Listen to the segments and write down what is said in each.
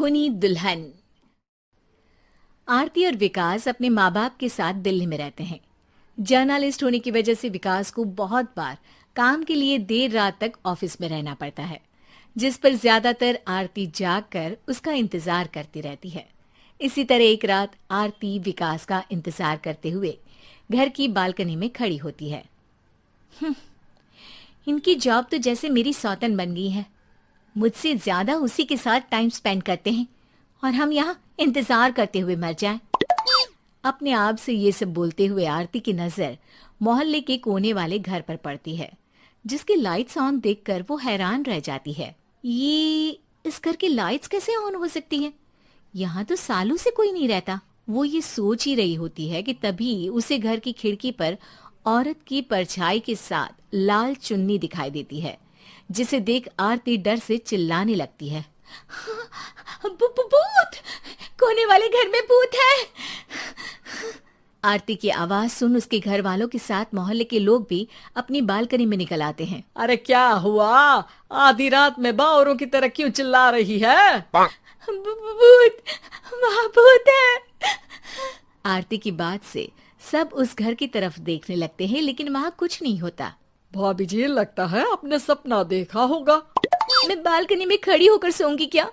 खूनी दुल्हन। आरती और विकास अपने माँ बाप के साथ दिल्ली में रहते हैं। जर्नलिस्ट होने की वजह से विकास को बहुत बार काम के लिए देर रात तक ऑफिस में रहना पड़ता है, जिस पर ज्यादातर आरती जाग कर उसका इंतजार करती रहती है। इसी तरह एक रात आरती विकास का इंतजार करते हुए घर की बालकनी में खड़ी होती है। इनकी जॉब तो जैसे मेरी सौतन बन गई है। मुझसे ज्यादा उसी के साथ टाइम स्पेंड करते हैं और हम यहाँ इंतजार करते हुए मर जाएं। अपने आप से ये सब बोलते हुए आरती की नजर मोहल्ले के कोने वाले घर पर पड़ती है, जिसके लाइट्स ऑन देखकर वो हैरान रह जाती है। ये इस घर की लाइट्स कैसे ऑन हो सकती हैं? यहाँ तो सालों से कोई नहीं रहता। वो ये सोच ही रही होती है कि तभी उसे घर की खिड़की पर औरत की परछाई के साथ लाल चुन्नी दिखाई देती है, जिसे देख आरती डर से चिल्लाने लगती है। भूत! कोने वाले घर में भूत है! आरती की आवाज सुन उसके घर वालों के साथ मोहल्ले के लोग भी अपनी बालकनी में निकल आते हैं। अरे क्या हुआ? आधी रात में बावरों की तरह क्यों चिल्ला रही है? भूत! वहाँ भूत है! आरती की बात से सब उस घर की तरफ देखने लगते हैं, लेकिन वहाँ कुछ नहीं होता। भाभी जी, लगता है आपने सपना देखा होगा। मैं बालकनी में खड़ी होकर सोऊंगी क्या?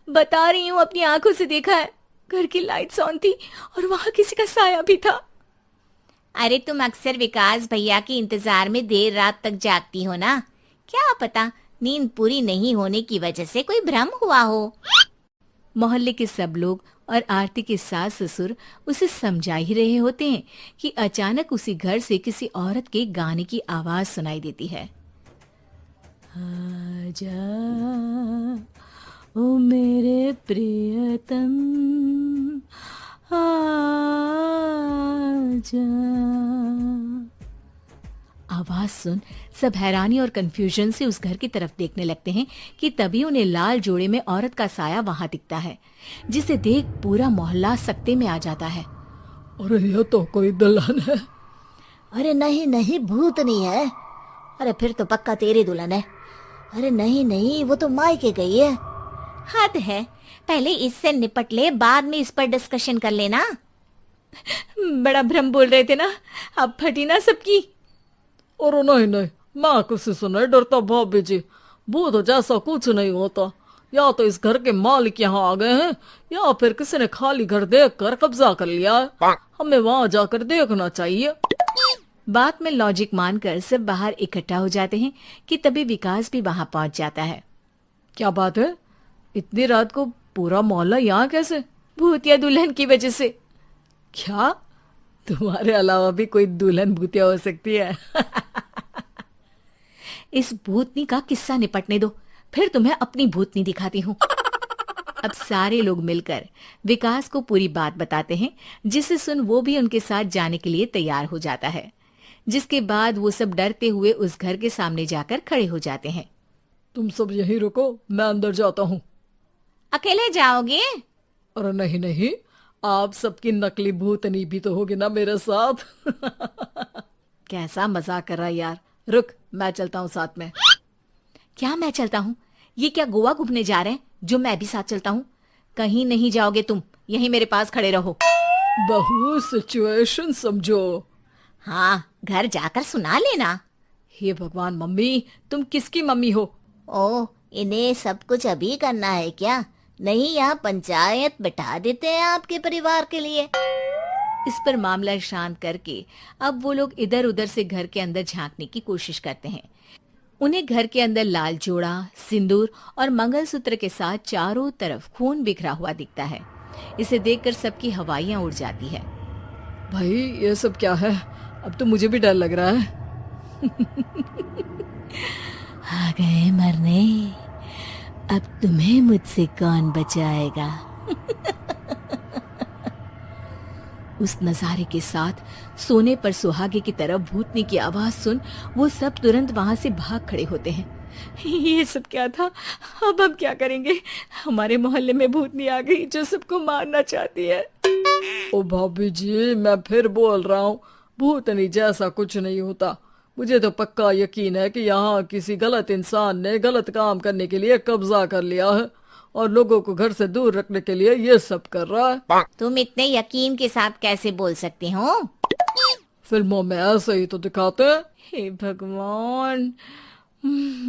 बता रही हूँ, अपनी आंखों से देखा है। घर की लाइट्स ऑन थी और वहाँ किसी का साया भी था। अरे तुम अक्सर विकास भैया के इंतजार में देर रात तक जागती हो ना, क्या पता नींद पूरी नहीं होने की वजह से कोई भ्रम हुआ हो। मोहल्ले के सब लोग और आरती के सास ससुर उसे समझा ही रहे होते हैं कि अचानक उसी घर से किसी औरत के गाने की आवाज सुनाई देती है। आजा ओ मेरे प्रियतम, आजा। आवाज सुन सब हैरानी और कंफ्यूजन से उस घर की तरफ देखने लगते हैं कि तभी उन्हें लाल जोड़े में औरत का साया वहां दिखता है, जिसे देख पूरा मोहल्ला सकते में आ जाता है। अरे ये तो कोई दुल्हन है। अरे नहीं नहीं, भूत नहीं है। अरे फिर तो पक्का तेरी दुल्हन है। अरे नहीं नहीं, वो तो मायके गई है। हद है, पहले इससे निपट ले, बाद में इस पर डिस्कशन कर लेना। बड़ा भ्रम बोल रहे थे ना, अब फटी ना सबकी। और नहीं नहीं, मैं किसी से नहीं डरता भाभी जी। भूत जैसा कुछ नहीं होता। या तो इस घर के मालिक यहाँ आ गए हैं, या फिर किसी ने खाली घर देख कर कब्जा कर लिया है। हमें वहां जाकर देखना चाहिए। बात में लॉजिक मानकर सब बाहर इकट्ठा हो जाते हैं कि तभी विकास भी वहां पहुंच जाता है। क्या बात है? इतनी रात को पूरा मोहल्ला यहाँ कैसे? भूतिया दुल्हन की वजह से। क्या तुम्हारे अलावा भी कोई दुल्हन भूतिया हो सकती है? इस भूतनी का किस्सा निपटने दो, फिर तुम्हें अपनी भूतनी दिखाती हूँ। अब सारे लोग मिलकर विकास को पूरी बात बताते हैं, जिसे सुन वो भी उनके साथ जाने के लिए तैयार हो जाता है। जिसके बाद वो सब डरते हुए उस घर के सामने जाकर खड़े हो जाते हैं। तुम सब यहीं रुको, मैं अंदर जाता हूँ। अकेले जाओगे? अरे नहीं नहीं, आप सबकी नकली भूतनी भी तो होगी ना मेरे साथ। कैसा मजाक कर रहा यार। रुक, मैं चलता हूँ साथ में। क्या मैं चलता हूँ? ये क्या गोवा घूमने जा रहे हैं जो मैं भी साथ चलता हूँ? कहीं नहीं जाओगे तुम, यहीं मेरे पास खड़े रहो। बहू सिचुएशन समझो। हाँ, घर जाकर सुना लेना। हे भगवान, मम्मी तुम किसकी मम्मी हो? ओ, इन्हें सब कुछ अभी करना है क्या? नहीं, यहाँ पंचायत बैठा देते हैं आपके परिवार के लिए। इस पर मामला शांत करके अब वो लोग इधर उधर से घर के अंदर झांकने की कोशिश करते हैं। उन्हें घर के अंदर लाल जोड़ा, सिंदूर और मंगलसूत्र के साथ चारों तरफ खून बिखरा हुआ दिखता है। इसे देखकर सबकी हवाइयां उड़ जाती है। भाई ये सब क्या है? अब तो मुझे भी डर लग रहा है। आ गए मरने, अब तुम्हें मुझसे कौन बचाएगा? उस नजारे के साथ सोने पर सुहागे की तरफ भूतनी की आवाज सुन वो सब तुरंत वहां से भाग खड़े होते हैं। ये सब क्या था? अब हम क्या करेंगे? हमारे मोहल्ले में भूतनी आ गई जो सबको मारना चाहती है। ओ भाभी जी, मैं फिर बोल रहा हूँ, भूतनी जैसा कुछ नहीं होता। मुझे तो पक्का यकीन है कि यहाँ किसी गलत इंसान ने गलत काम करने के लिए कब्जा कर लिया है और लोगों को घर से दूर रखने के लिए ये सब कर रहा है। तुम इतने यकीन के साथ कैसे बोल सकते हो? फिल्मों में ऐसे ही तो दिखाते हैं। हे भगवान,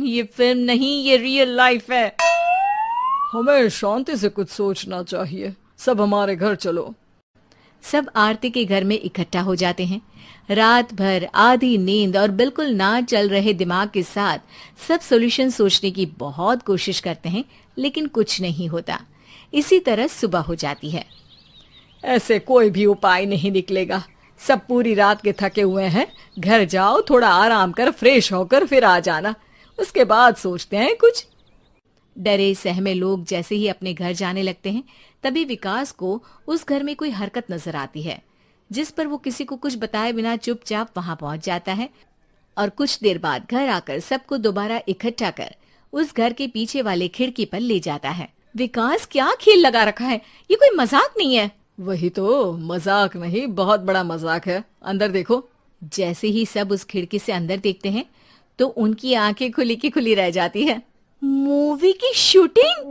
ये फिल्म नहीं, ये रियल लाइफ है। हमें शांति से कुछ सोचना चाहिए। सब हमारे घर चलो। सब आरती के घर में इकट्ठा हो जाते हैं। रात भर आधी नींद और बिल्कुल ना चल रहे दिमाग के साथ सब सॉल्यूशन सोचने की बहुत कोशिश करते हैं, लेकिन कुछ नहीं होता। इसी तरह सुबह हो जाती है। ऐसे कोई भी उपाय नहीं निकलेगा। सब पूरी रात के थके हुए हैं। घर जाओ, थोड़ा आराम कर, फ्रेश होकर फिर आ जाना। उसके बाद सोचते हैं कुछ। डरे सहमे लोग जैसे ही अपने घर जाने लगते हैं, तभी विकास को उस घर में कोई हरकत नजर आती है, जिस पर वो किसी को कुछ बताए बिना चुपचाप वहां पहुंच जाता है और कुछ देर बाद घर आकर सबको दोबारा इकट्ठा कर उस घर के पीछे वाले खिड़की पर ले जाता है। विकास, क्या खेल लगा रखा है? ये कोई मजाक नहीं है। वही तो, मजाक नहीं, बहुत बड़ा मजाक है। अंदर देखो। जैसे ही सब उस खिड़की से अंदर देखते हैं तो उनकी आंखें खुली की खुली रह जाती है। मूवी की शूटिंग!